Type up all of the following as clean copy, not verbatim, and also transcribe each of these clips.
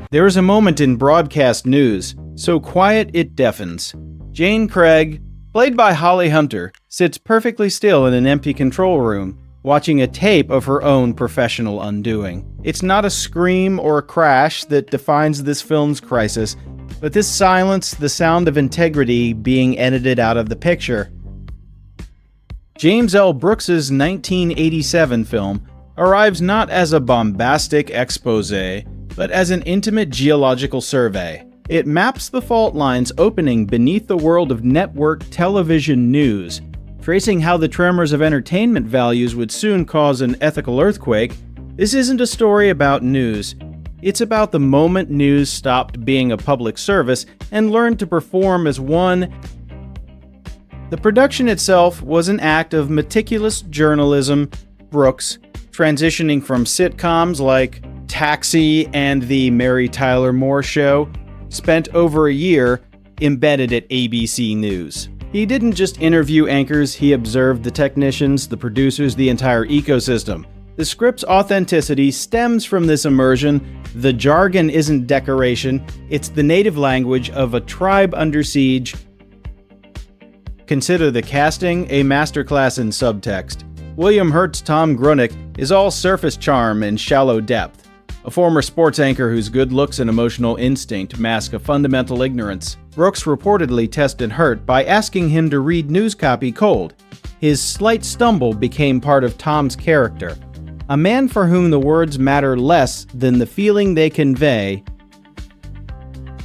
There is a moment in broadcast news, so quiet it deafens. Jane Craig, played by Holly Hunter, sits perfectly still in an empty control room, watching a tape of her own professional undoing. It's not a scream or a crash that defines this film's crisis, but this silence, the sound of integrity being edited out of the picture. James L. Brooks's 1987 film arrives not as a bombastic exposé, but as an intimate geological survey. It maps the fault lines opening beneath the world of network television news, tracing how the tremors of entertainment values would soon cause an ethical earthquake. This isn't a story about news. It's about the moment news stopped being a public service and learned to perform as one. The production itself was an act of meticulous journalism. Brooks, transitioning from sitcoms like Taxi and The Mary Tyler Moore Show, spent over a year embedded at ABC News. He didn't just interview anchors, he observed the technicians, the producers, the entire ecosystem. The script's authenticity stems from this immersion. The jargon isn't decoration, it's the native language of a tribe under siege. Consider the casting a masterclass in subtext. William Hurt's Tom Grunick is all surface charm and shallow depth. A former sports anchor whose good looks and emotional instinct mask a fundamental ignorance. Brooks reportedly tested Hurt by asking him to read news copy cold. His slight stumble became part of Tom's character. A man for whom the words matter less than the feeling they convey.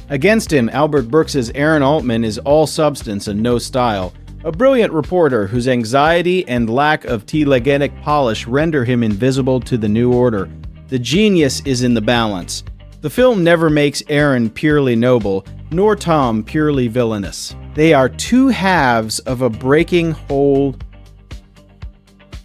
Against him, Albert Brooks's Aaron Altman is all substance and no style. A brilliant reporter whose anxiety and lack of telegenic polish render him invisible to the new order. The genius is in the balance. The film never makes Aaron purely noble, nor Tom purely villainous. They are two halves of a breaking whole,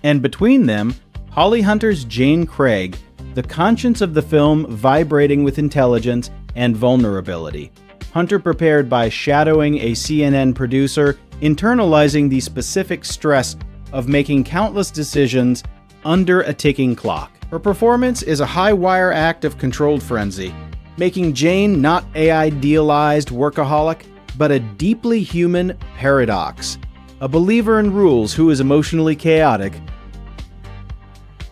and between them, Holly Hunter's Jane Craig, the conscience of the film vibrating with intelligence and vulnerability. Hunter prepared by shadowing a CNN producer, internalizing the specific stress of making countless decisions under a ticking clock. Her performance is a high-wire act of controlled frenzy, making Jane not an idealized workaholic, but a deeply human paradox. A believer in rules who is emotionally chaotic.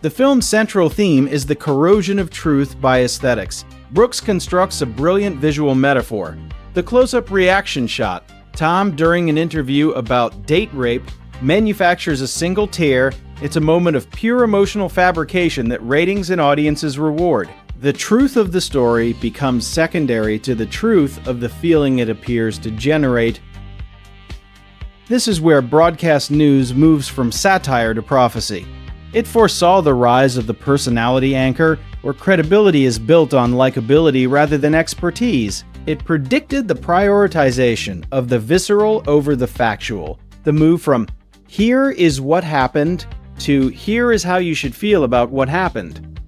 The film's central theme is the corrosion of truth by aesthetics. Brooks constructs a brilliant visual metaphor. The close-up reaction shot. Tom, during an interview about date rape, manufactures a single tear. It's a moment of pure emotional fabrication that ratings and audiences reward. The truth of the story becomes secondary to the truth of the feeling it appears to generate. This is where broadcast news moves from satire to prophecy. It foresaw the rise of the personality anchor, where credibility is built on likability rather than expertise. It predicted the prioritization of the visceral over the factual. The move from "here is what happened" to "here is how you should feel about what happened."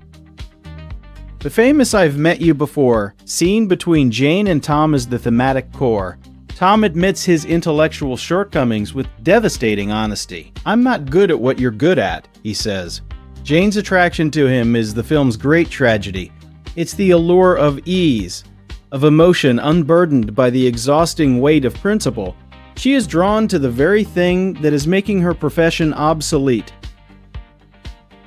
The famous "I've met you before" scene between Jane and Tom is the thematic core. Tom admits his intellectual shortcomings with devastating honesty. "I'm not good at what you're good at," he says. Jane's attraction to him is the film's great tragedy. It's the allure of ease, of emotion unburdened by the exhausting weight of principle. She is drawn to the very thing that is making her profession obsolete.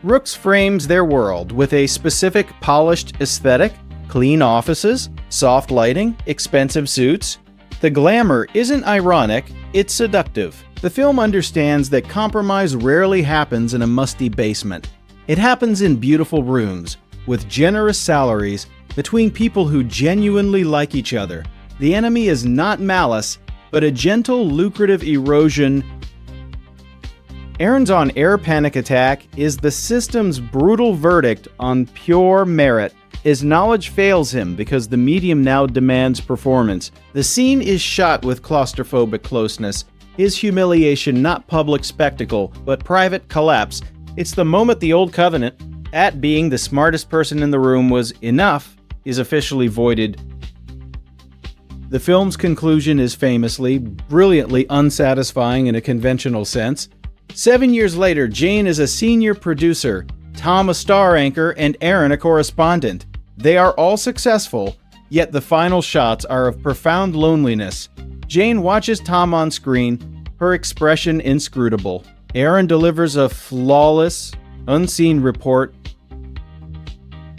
Brooks frames their world with a specific polished aesthetic, clean offices, soft lighting, expensive suits. The glamour isn't ironic, it's seductive. The film understands that compromise rarely happens in a musty basement. It happens in beautiful rooms, with generous salaries, between people who genuinely like each other. The enemy is not malice, but a gentle, lucrative erosion. Aaron's on-air panic attack is the system's brutal verdict on pure merit. His knowledge fails him because the medium now demands performance. The scene is shot with claustrophobic closeness. His humiliation not public spectacle, but private collapse. It's the moment the old covenant, at being the smartest person in the room was enough, is officially voided. The film's conclusion is famously, brilliantly unsatisfying in a conventional sense. 7 years later, Jane is a senior producer, Tom a star anchor, and Aaron a correspondent. They are all successful, Yet the final shots are of profound loneliness. Jane watches Tom on screen, her expression inscrutable. Aaron delivers a flawless, unseen report.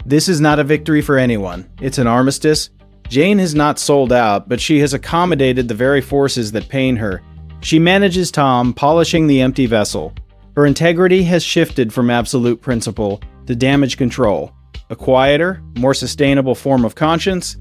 This is not a victory for anyone. It's an armistice. Jane has not sold out, but she has accommodated the very forces that pain her. She manages Tom, polishing the empty vessel. Her integrity has shifted from absolute principle to damage control, a quieter, more sustainable form of conscience.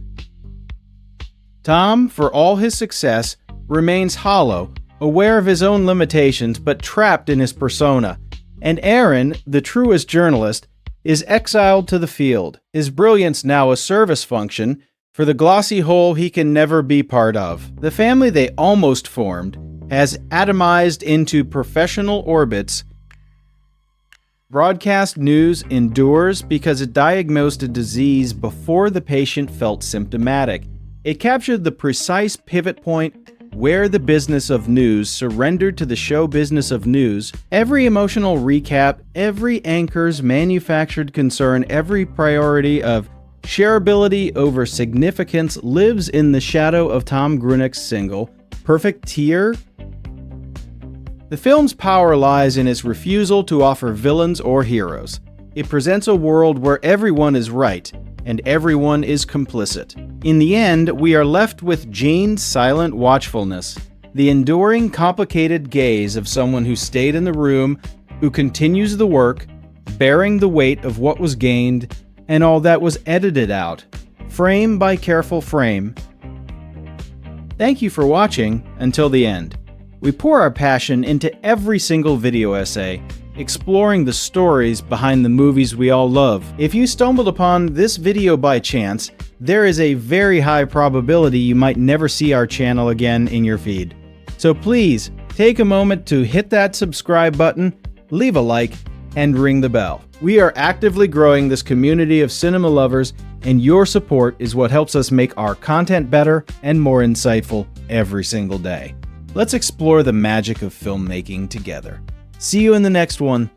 Tom, for all his success, remains hollow, aware of his own limitations but trapped in his persona. And Aaron, the truest journalist, is exiled to the field, his brilliance now a service function for the glossy whole he can never be part of. The family they almost formed has atomized into professional orbits. Broadcast news endures because it diagnosed a disease before the patient felt symptomatic. It captured the precise pivot point where the business of news surrendered to the show business of news. Every emotional recap, every anchor's manufactured concern, every priority of shareability over significance lives in the shadow of Tom Grunick's single, Perfect Tear. The film's power lies in its refusal to offer villains or heroes. It presents a world where everyone is right and everyone is complicit. In the end, we are left with Jane's silent watchfulness, the enduring, complicated gaze of someone who stayed in the room, who continues the work, bearing the weight of what was gained and all that was edited out, frame by careful frame. Thank you for watching until the end. We pour our passion into every single video essay, exploring the stories behind the movies we all love. If you stumbled upon this video by chance, there is a very high probability you might never see our channel again in your feed. So please, take a moment to hit that subscribe button, leave a like, and ring the bell. We are actively growing this community of cinema lovers, and your support is what helps us make our content better and more insightful every single day. Let's explore the magic of filmmaking together. See you in the next one.